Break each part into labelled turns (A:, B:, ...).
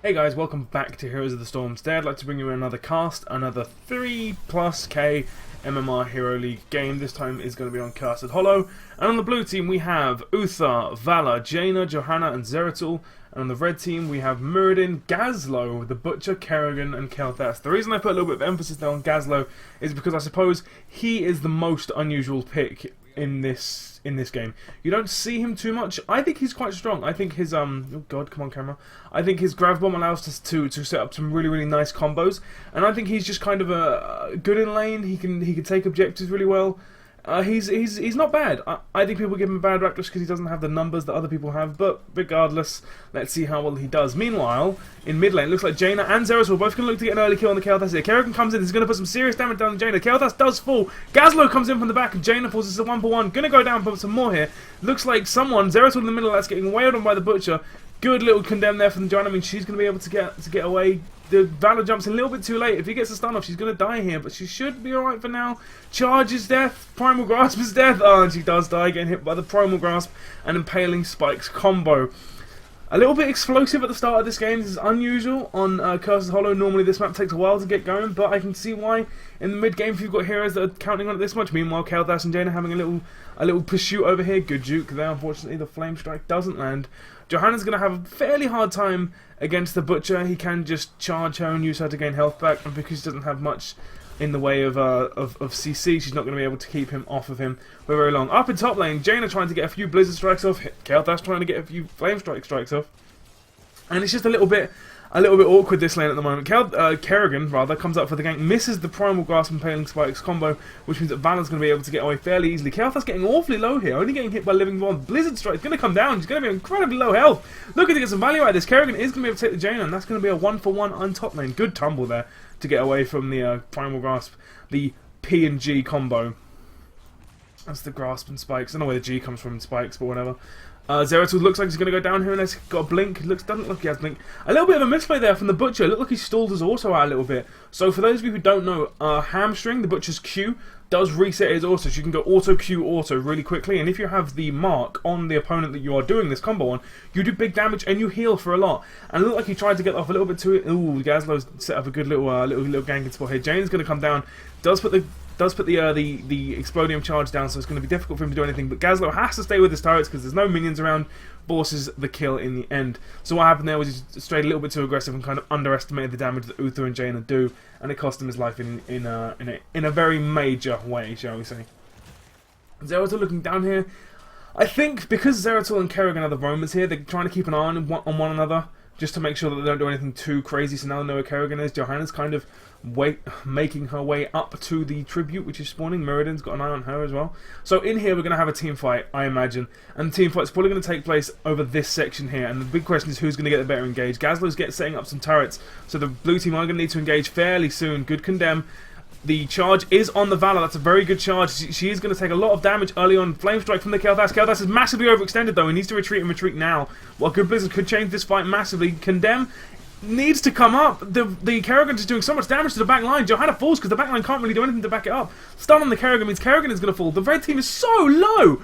A: Hey guys, welcome back to Heroes of the Storm. Today I'd like to bring you another cast, another 3+K MMR Hero League game. This time is going to be on Casted Hollow. And on the blue team we have Uther, Vala, Jaina, Johanna and Zeratul. And on the red team we have Muradin, Gazlo, the Butcher, Kerrigan and Kel'Thas. The reason I put a little bit of emphasis there on Gazlo is because I suppose he is the most unusual pick in this game. You don't see him too much. I think he's quite strong. I think his oh god, come on camera. I think his grav bomb allows us to set up some really nice combos, and I think he's just kind of a good in lane. He can take objectives really well. He's not bad. I think people give him a bad rap just because he doesn't have the numbers that other people have, but regardless, let's see how well he does. Meanwhile, in mid lane, looks like Jaina and Zeratul are both going to look to get an early kill on the Kel'Thas here. Kerrigan comes in, he's going to put some serious damage down on Jaina. Kel'Thas does fall. Gazlo comes in from the back, and Jaina falls. It's a 1-for-1. Going to go down, but some more here. Looks like someone, Zeratul in the middle, that's getting wailed on by the Butcher. Good little condemn there from Johanna. I mean, she's going to be able to get away. The Vala jumps a little bit too late. If he gets a stun off, she's going to die here, but she should be alright for now. Charge is death. Primal Grasp is death. Oh, and she does die, getting hit by the Primal Grasp and Impaling Spikes combo. A little bit explosive at the start of this game. This is unusual on Casted Hollow. Normally this map takes a while to get going, but I can see why in the mid game if you've got heroes that are counting on it this much. Meanwhile, Kel'Thas and Jaina having a little pursuit over here. Good juke there. Unfortunately, the Flame Strike doesn't land. Johanna's going to have a fairly hard time against the Butcher. He can just charge her and use her to gain health back, and because she doesn't have much in the way of CC, she's not going to be able to keep him off of him for very long. Up in top lane, Jaina trying to get a few Blizzard Strikes off, Kel'Thas trying to get a few Flame Strikes off, and it's just a little bit awkward this lane at the moment. Kerrigan rather comes up for the gank, misses the Primal Grasp and Impaling Spikes combo, which means that Vala's going to be able to get away fairly easily. Kel'Thas getting awfully low here, only getting hit by Living Bomb. Blizzard Strike is going to come down, he's going to be incredibly low health. Looking to get some value out of this. Kerrigan is going to be able to take the Jaina, and that's going to be a 1-for-1 on top lane. Good tumble there to get away from the Primal Grasp, the P and G combo. That's the Grasp and Spikes. I don't know where the G comes from in Spikes, but whatever. Zeratul looks like he's going to go down here and he's got a blink. Doesn't look he has blink. A little bit of a misplay there from the Butcher. Looked like he stalled his auto out a little bit. So for those of you who don't know, Hamstring, the Butcher's Q, does reset his auto. So you can go auto Q auto really quickly. And if you have the mark on the opponent that you are doing this combo on, you do big damage and you heal for a lot. And it looked like he tried to get off a little bit too. Ooh, Gazlo's set up a good little ganking spot here. Jane's going to come down. Does put the Explodium charge down, so it's going to be difficult for him to do anything, but Gazlo has to stay with his turrets because there's no minions around, forces the kill in the end. So what happened there was he strayed a little bit too aggressive and kind of underestimated the damage that Uther and Jaina do, and it cost him his life in a very major way, shall we say. Zeratul looking down here. I think because Zeratul and Kerrigan are the roamers here, they're trying to keep an eye on one another, just to make sure that they don't do anything too crazy. So now they know where Kerrigan is. Johanna's kind of making her way up to the tribute, which is spawning. Muradin's got an eye on her as well. So in here we're going to have a team fight, I imagine. And the team fight's probably going to take place over this section here. And the big question is who's going to get the better engage. Gazlo's setting up some turrets, so the blue team are going to need to engage fairly soon. Good condemn. The charge is on the Vala. That's a very good charge. She is going to take a lot of damage early on. Flame Strike from the Kel'Thas. Kel'Thas is massively overextended though. He needs to retreat and retreat now. While Good Blizzard could change this fight massively. Condemn needs to come up. The Kerrigan is doing so much damage to the back line. Johanna falls because the back line can't really do anything to back it up. Stun on the Kerrigan means Kerrigan is going to fall. The red team is so low.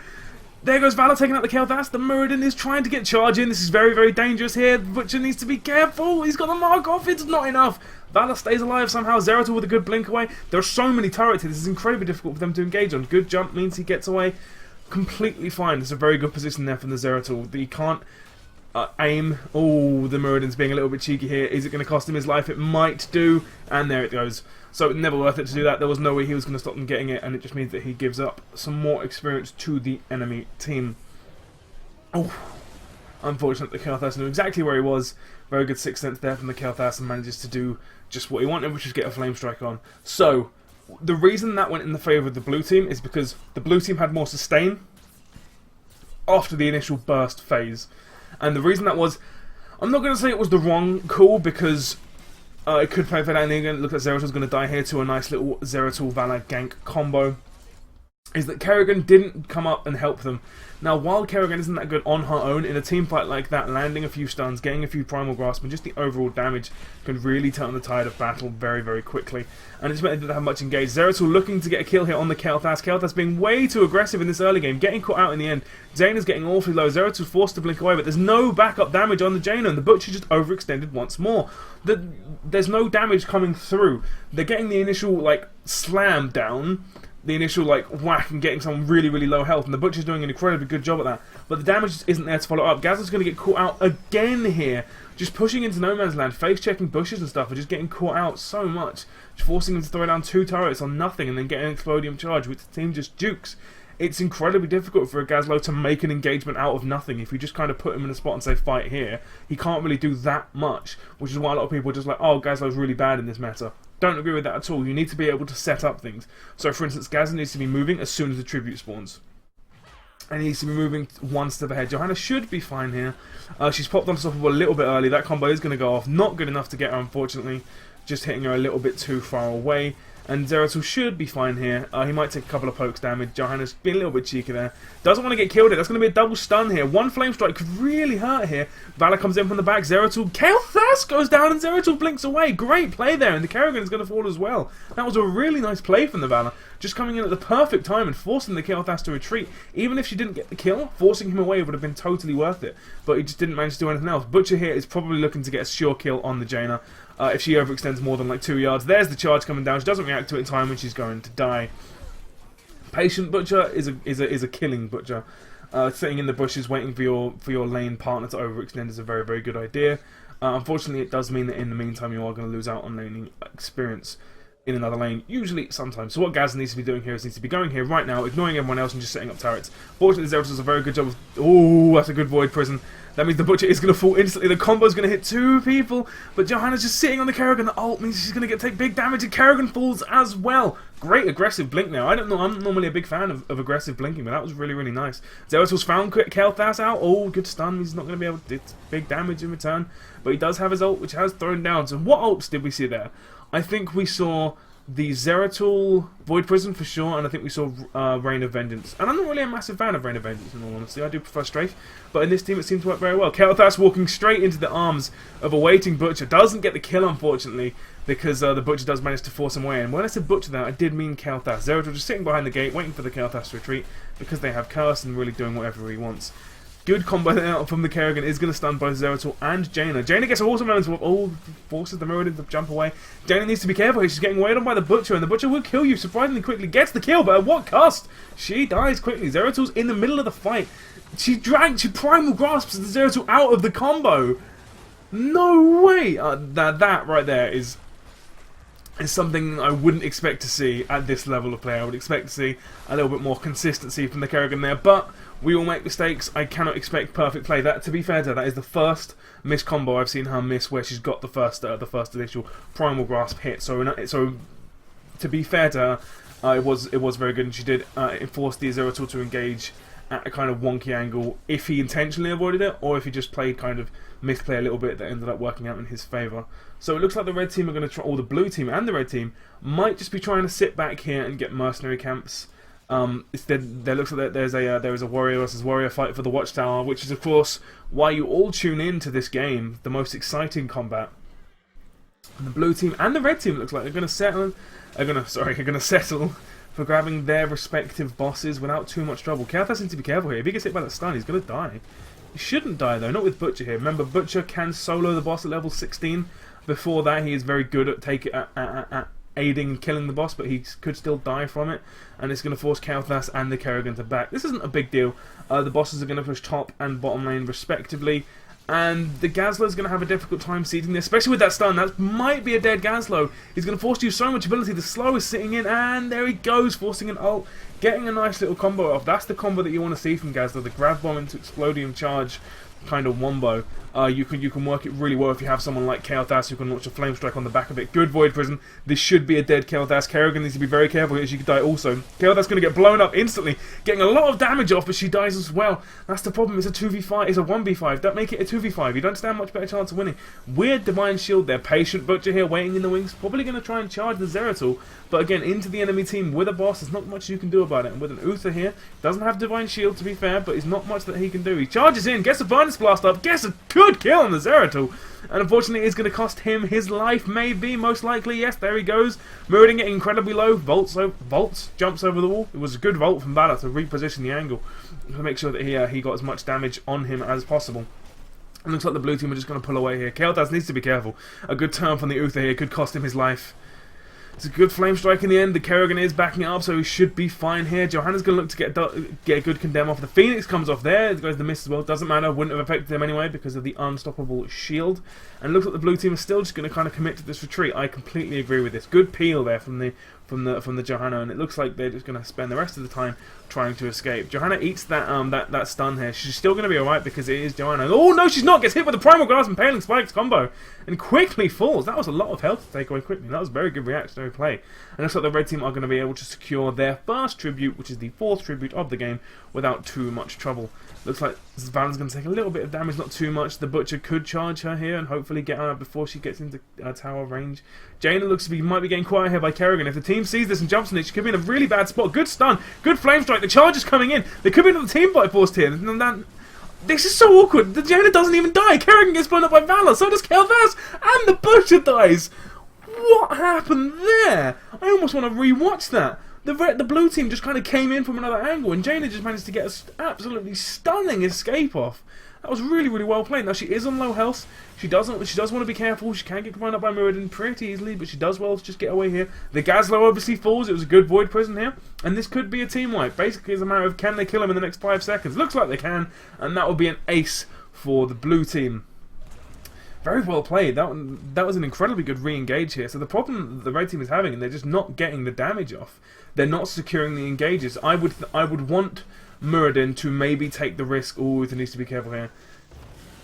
A: There goes Vala taking out the Kel'Thas. The Muradin is trying to get charge in. This is very dangerous here. The Butcher needs to be careful. He's got the mark off. It's not enough. Vala stays alive somehow. Zeratul with a good blink away. There are so many turrets here. This is incredibly difficult for them to engage on. Good jump means he gets away completely fine. It's a very good position there from the Zeratul. He can't aim. Oh, the Muradin's being a little bit cheeky here. Is it going to cost him his life? It might do. And there it goes. So never worth it to do that. There was no way he was going to stop them getting it, and it just means that he gives up some more experience to the enemy team. Oh, unfortunate the Kel'Thas knew exactly where he was. Very good 6th sense there from the Kel'Thas and manages to do just what he wanted, which is get a Flame Strike on. So the reason that went in the favour of the blue team is because the blue team had more sustain after the initial burst phase. And the reason that was, I'm not going to say it was the wrong call because it could play for that, and again, look at Zeratul's going to die here to a nice little Zeratul Vala gank combo. is that Kerrigan didn't come up and help them. Now, while Kerrigan isn't that good on her own, in a team fight like that, landing a few stuns, getting a few primal grasp, and just the overall damage can really turn the tide of battle very, very quickly. And it's meant they didn't have much engaged. Zeratul looking to get a kill here on the Kael'thas. Kael'thas being way too aggressive in this early game, getting caught out in the end. Jaina's getting awfully low. Zeratul's forced to blink away, but there's no backup damage on the Jaina, and the Butcher just overextended once more. There's no damage coming through. They're getting the initial, like, slam down, the initial like whack and getting someone really, really low health, and the Butcher's doing an incredibly good job at that. But the damage just isn't there to follow up. Gazla's going to get caught out again here, just pushing into no man's land, face checking bushes and stuff, and just getting caught out so much, just forcing him to throw down 2 turrets on nothing and then getting an explodium charge, which the team just jukes. It's incredibly difficult for a Gazlo to make an engagement out of nothing. If you just kind of put him in a spot and say fight here, he can't really do that much, which is why a lot of people are just like, oh, Gazlo's really bad in this meta. Don't agree with that at all. You need to be able to set up things. So, for instance, Gazza needs to be moving as soon as the tribute spawns. And he needs to be moving one step ahead. Johanna should be fine here. She's popped Unstoppable a little bit early. That combo is going to go off. Not good enough to get her, unfortunately. Just hitting her a little bit too far away. And Zeratul should be fine here. He might take a couple of pokes damage. Johanna's been a little bit cheeky there. Doesn't want to get killed here. That's going to be a double stun here. One flame strike could really hurt here. Valor comes in from the back. Zeratul. Kael'thas goes down and Zeratul blinks away. Great play there. And the Kerrigan is going to fall as well. That was a really nice play from the Valor. Just coming in at the perfect time and forcing the Kael'thas to retreat. Even if she didn't get the kill, forcing him away would have been totally worth it. But he just didn't manage to do anything else. Butcher here is probably looking to get a sure kill on the Jaina. If she overextends more than like 2 yards. There's the charge coming down. She doesn't react to it in time when she's going to die. Patient Butcher is a killing Butcher. Sitting in the bushes waiting for your lane partner to overextend is a very, very good idea. Unfortunately, it does mean that in the meantime you are going to lose out on laning experience in another lane, usually sometimes. So what Gaz needs to be doing here is needs to be going here right now, ignoring everyone else and just setting up turrets. Fortunately, Zeratul does a very good job of... Oh, that's a good Void Prison. That means the Butcher is going to fall instantly. The combo is going to hit 2 people, but Johanna's just sitting on the Kerrigan. The ult means she's going to take big damage, and Kerrigan falls as well. Great aggressive blink now. I don't know, I'm normally a big fan of aggressive blinking, but that was really, really nice. Zeratul's found Kael'thas out. Oh, good stun. He's not going to be able to do big damage in return, but he does have his ult, which has thrown down. So what ults did we see there? I think we saw the Zeratul Void Prison for sure, and I think we saw Rain of Vengeance. And I'm not really a massive fan of Rain of Vengeance, in all honesty. I do prefer Strafe, but in this team it seemed to work very well. Kael'thas walking straight into the arms of a waiting Butcher. Doesn't get the kill, unfortunately, because the Butcher does manage to force him away. And when I said Butcher there, I did mean Kael'thas. Zeratul just sitting behind the gate, waiting for the Kael'thas to retreat, because they have Curse and really doing whatever he wants. Good combo there from the Kerrigan is going to stun both Zeratul and Jaina. Jaina gets awesome momentum. Oh, forces the Mirrodin to jump away. Jaina needs to be careful. She's getting weighed on by the Butcher, and the Butcher will kill you surprisingly quickly. Gets the kill, but at what cost? She dies quickly. Zeratul's in the middle of the fight. She primal grasps the Zeratul out of the combo. No way! That right there is something I wouldn't expect to see at this level of play. I would expect to see a little bit more consistency from the Kerrigan there, but we all make mistakes. I cannot expect perfect play. That, to be fair to her, that is the first miss combo I've seen her miss where she's got the first initial primal grasp hit. So to be fair to her, it was very good, and she did force the Zeratul to engage at a kind of wonky angle if he intentionally avoided it, or if he just played kind of misplay a little bit that ended up working out in his favour. So it looks like the red team are going to try, or the blue team and the red team might just be trying to sit back here and get mercenary camps. There looks like there is a warrior versus warrior fight for the Watchtower, which is of course why you all tune in to this game, the most exciting combat. And the blue team and the red team looks like they're going to settle for grabbing their respective bosses without too much trouble. Kael'thas needs to be careful here. If he gets hit by that stun, he's going to die. He shouldn't die though, not with Butcher here. Remember, Butcher can solo the boss at level 16. Before that, he is very good at aiding and killing the boss, but he could still die from it, and it's going to force Kael'thas and the Kerrigan to back. This isn't a big deal. The bosses are going to push top and bottom lane respectively, and the Gazlo is going to have a difficult time seeding this, especially with that stun. That might be a dead Gazlo. He's going to force you so much ability. The slow is sitting in, and there he goes, forcing an ult, getting a nice little combo off. That's the combo that you want to see from Gazlo, the grab bomb into explodium charge. kind of wombo, you can work it really well if you have someone like Teknoaxe who can launch a flame strike on the back of it. Good void prison. This should be a dead Teknoaxe. Kerrigan needs to be very careful as she could die also. Teknoaxe going to get blown up instantly, getting a lot of damage off, but she dies as well. That's the problem. It's a 2v5. It's a 1v5. Don't make it a 2v5. You don't stand much better chance of winning. Weird divine shield there. Patient butcher here, waiting in the wings. Probably going to try and charge the Zeratul, but again into the enemy team with a boss. There's not much you can do about it. And with an Uther here, doesn't have divine shield to be fair, but there's not much that he can do. He charges in, gets a furnace blast up, gets a good kill on the Zeratul, and unfortunately it's going to cost him his life, maybe, most likely. Yes, there he goes. Muradin getting incredibly low, vaults, jumps over the wall. It was a good vault from Valor to reposition the angle to make sure that he got as much damage on him as possible. It looks like the blue team are just going to pull away here. Kael'thas needs to be careful. A good turn from the Uther here could cost him his life. It's a good flame strike in the end. The Kerrigan is backing it up, so he should be fine here. Johanna's going to look to get a good condemn off. The Phoenix comes off there. It goes the miss as well. Doesn't matter. Wouldn't have affected them anyway because of the unstoppable shield. And it looks like the blue team is still just going to kind of commit to this retreat. I completely agree with this. Good peel there from the Johanna, and it looks like they're just going to spend the rest of the time trying to escape. Johanna eats that stun here. She's still going to be alright because it is Johanna. Oh no, she's not! Gets hit with the Primal Grasp and Paling Spikes combo and quickly falls. That was a lot of health to take away quickly. That was very good reactionary play. And it looks like the red team are going to be able to secure their first tribute, which is the 4th tribute of the game, without too much trouble. Looks like Valen's going to take a little bit of damage, not too much. The Butcher could charge her here and hopefully get her before she gets into tower range. Jaina looks to be might be getting quiet here by Kerrigan. If the team sees this and jumps on it, she could be in a really bad spot. Good stun, good flame strike. The charge is coming in. There could be another team fight forced here. This is so awkward. The Jaina doesn't even die. Kerrigan gets blown up by Valor. So does Kael'thas, and the Butcher dies. What happened there? I almost want to rewatch that. The blue team just kind of came in from another angle, and Jaina just managed to get an absolutely stunning escape off. That was really, really well played. Now she is on low health. She does want to be careful. She can get blown up by Muradin pretty easily, but she does well to just get away here. The Gazlowe obviously falls. It was a good void prison here, and this could be a team wipe. Basically, it's a matter of can they kill him in the next 5 seconds. Looks like they can, and that will be an ace for the blue team. Very well played. That was an incredibly good re-engage here. So the problem that the red team is having, and they're just not getting the damage off. They're not securing the engages. I would want Muradin to maybe take the risk. Oh, Uther needs to be careful here.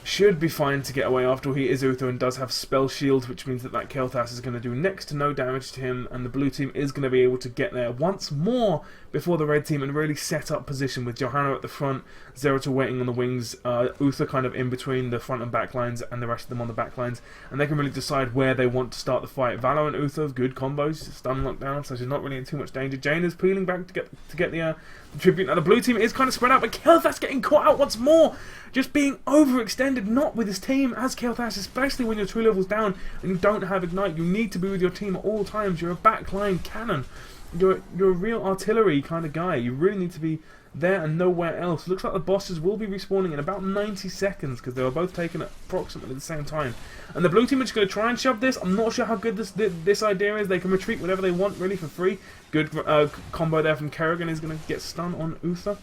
A: Should be fine to get away after all. He is Uther and does have spell shield, which means that Kael'thas is going to do next to no damage to him, and the blue team is going to be able to get there once more before the red team and really set up position with Johanna at the front, Zeratul waiting on the wings, Uther kind of in between the front and back lines, and the rest of them on the back lines, and they can really decide where they want to start the fight. Valor and Uther, good combos, stun lockdown, so she's not really in too much danger. Jaina's peeling back to get the tribute. Now the blue team is kind of spread out, but Kael'thas getting caught out once more, just being overextended, not with his team as Kael'thas, especially when you're 2 levels down and you don't have Ignite. You need to be with your team at all times. You're a backline cannon. You're a real artillery kind of guy. You really need to be there and nowhere else. Looks like the bosses will be respawning in about 90 seconds because they were both taken at approximately the same time. And the blue team are just going to try and shove this. I'm not sure how good this idea is. They can retreat whenever they want, really, for free. Good combo there from Kerrigan is going to get stun on Uther.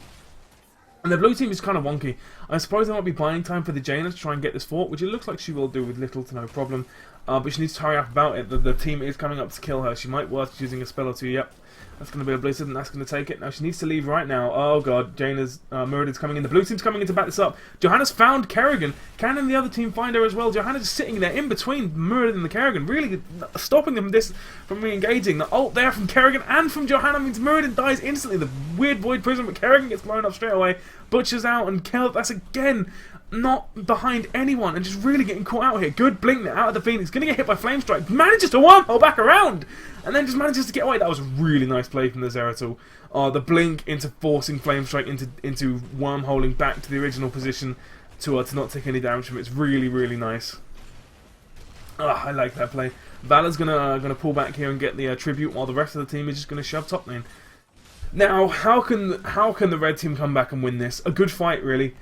A: And the blue team is kind of wonky. I suppose they might be buying time for the Jaina to try and get this fort, which it looks like she will do with little to no problem. But she needs to hurry up about it. The team is coming up to kill her. She might worth using a spell or two. Yep. That's going to be a blizzard, and that's going to take it. Now she needs to leave right now. Oh god, Jaina's Muradin's coming in. The blue team's coming in to back this up. Johanna's found Kerrigan. Can the other team find her as well? Johanna's just sitting there in between Muradin and the Kerrigan, really stopping them from re-engaging. The ult there from Kerrigan and from Johanna means Muradin dies instantly. The weird void prison, but Kerrigan gets blown up straight away. Butcher's out and Kael'thas again not behind anyone and just really getting caught out here. Good blink there out of the Phoenix. Going to get hit by Flame Strike. Manages to wormhole back around and then just manages to get away. That was a really nice play from the Zeratul. The blink into forcing Flame Strike into wormholing back to the original position to not take any damage from it. It's really, really nice. I like that play. Valor's gonna pull back here and get the tribute while the rest of the team is just going to shove top lane. Now, how can the red team come back and win this? A good fight, really.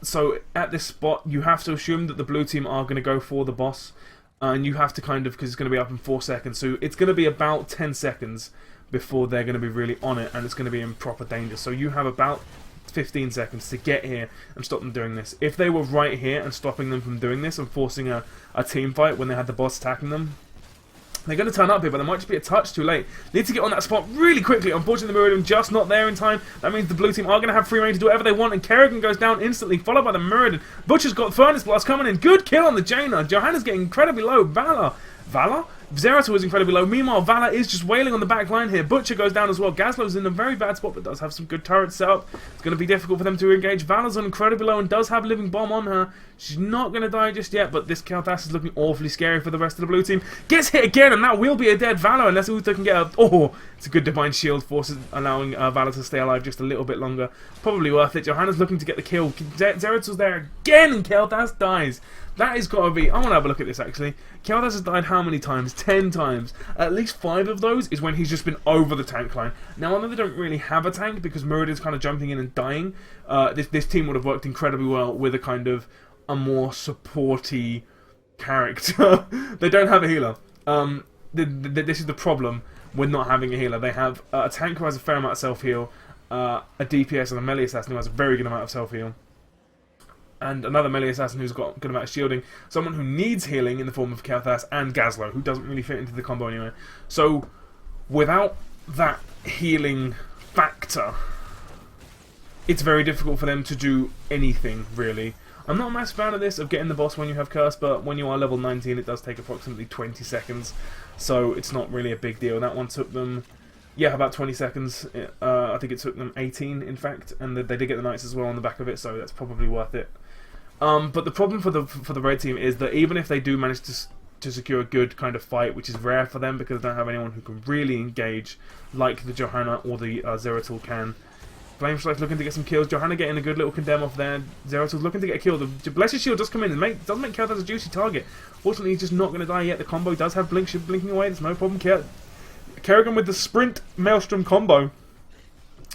A: So at this spot, you have to assume that the blue team are going to go for the boss, and you have to because it's going to be up in 4 seconds. So it's going to be about 10 seconds before they're going to be really on it, and it's going to be in proper danger. So you have about 15 seconds to get here and stop them doing this. If they were right here and stopping them from doing this and forcing a team fight when they had the boss attacking them, They're going to turn up here, but they might just be a touch too late. Need to get on that spot really quickly. Unfortunately, the Meridian just not there in time. That means the blue team are going to have free reign to do whatever they want, and Kerrigan goes down instantly, followed by the Meridian. Butcher's got Furnace Blast coming in. Good kill on the Jaina. Johanna's getting incredibly low. Valor? Zeratul is incredibly low. Meanwhile, Valor is just wailing on the back line here. Butcher goes down as well. Gazlow's in a very bad spot, but does have some good turrets set up. It's going to be difficult for them to engage. Valor's on incredibly low and does have Living Bomb on her. She's not going to die just yet, but this Teknoaxe is looking awfully scary for the rest of the blue team. Gets hit again, and that will be a dead Valor unless Uther can get a... Oh, it's a good Divine Shield, forces allowing Valor to stay alive just a little bit longer. Probably worth it. Johanna's looking to get the kill. Zeratul's there again, and Teknoaxe dies. That has got to be... I want to have a look at this, actually. Teknoaxe has died how many times? 10 times. At least 5 of those is when he's just been over the tank line. Now, I know they don't really have a tank because Meridian's kind of jumping in and dying. This team would have worked incredibly well with a kind of a more supporty character. They don't have a healer. This is the problem with not having a healer. They have a tank who has a fair amount of self-heal, a DPS and a melee assassin who has a very good amount of self-heal, and another melee assassin who's got a good amount of shielding, someone who needs healing in the form of Teknoaxe, and Gazlow, who doesn't really fit into the combo anyway. So, without that healing factor, it's very difficult for them to do anything, really. I'm not a massive fan of this, of getting the boss when you have Curse, but when you are level 19 it does take approximately 20 seconds, so it's not really a big deal. That one took them, yeah, about 20 seconds. I think it took them 18, in fact, and they did get the Knights as well on the back of it, so that's probably worth it. But the problem for the red team is that even if they do manage to secure a good kind of fight, which is rare for them because they don't have anyone who can really engage like the Johanna or the Zeratul can. Flamestrike's looking to get some kills. Johanna getting a good little condemn off there. Zeratul's looking to get a kill. The Blessed Shield does come in and does make Kerrigan a juicy target. Fortunately, he's just not going to die yet. The combo does have blinking away. There's no problem. Kerrigan with the Sprint Maelstrom combo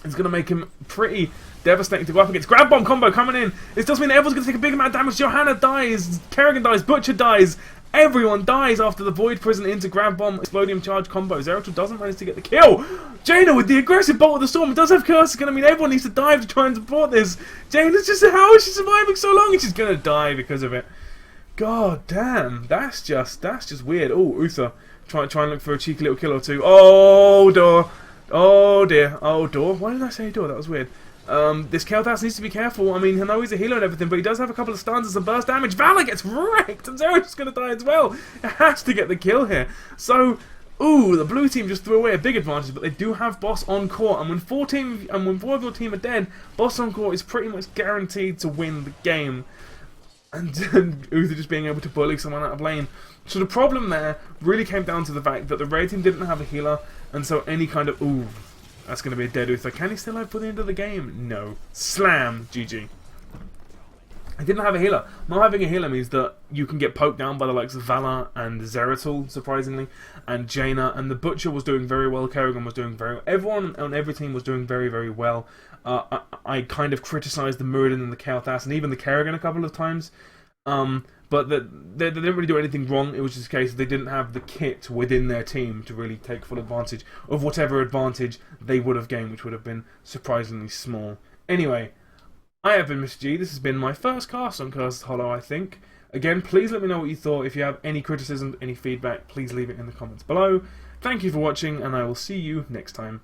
A: is going to make him pretty devastating to go up against. Grab Bomb combo coming in. This does mean everyone's going to take a big amount of damage. Johanna dies. Kerrigan dies. Butcher dies. Everyone dies after the Void Prison into Grab Bomb Explodium Charge combo. Zeratul doesn't manage to get the kill. Jaina with the aggressive Bolt of the Storm. It does have Curse. It's going to mean everyone needs to dive to try and support this. Jaina's just... How is she surviving so long? And she's going to die because of it. God damn. That's just weird. Oh, Uther. Try and look for a cheeky little kill or two. Oh, door. Oh, dear. Oh, door. Why did I say door? That was weird. This Teknoaxe needs to be careful. I mean, I know he's a healer and everything, but he does have a couple of stuns and some burst damage. Valor gets wrecked, and Zera's going to die as well. It has to get the kill here. So, ooh, the blue team just threw away a big advantage, but they do have boss on court, and when 4 of your team are dead, boss on court is pretty much guaranteed to win the game. And Uther just being able to bully someone out of lane. So the problem there really came down to the fact that the red team didn't have a healer, and so any kind of... Ooh, that's going to be a dead Uther. Can he still live for the end of the game? No. Slam. GG. I didn't have a healer. Not having a healer means that you can get poked down by the likes of Valor and Zeratul, surprisingly, and Jaina, and the Butcher was doing very well, Kerrigan was doing very well. Everyone on every team was doing very, very well. I kind of criticised the Meridian and the Teknoaxe and even the Kerrigan a couple of times. But they didn't really do anything wrong. It was just a case they didn't have the kit within their team to really take full advantage of whatever advantage they would have gained, which would have been surprisingly small. Anyway, I have been Mr. G. This has been my first cast on Cursed Hollow, I think. Again, please let me know what you thought. If you have any criticism, any feedback, please leave it in the comments below. Thank you for watching, and I will see you next time.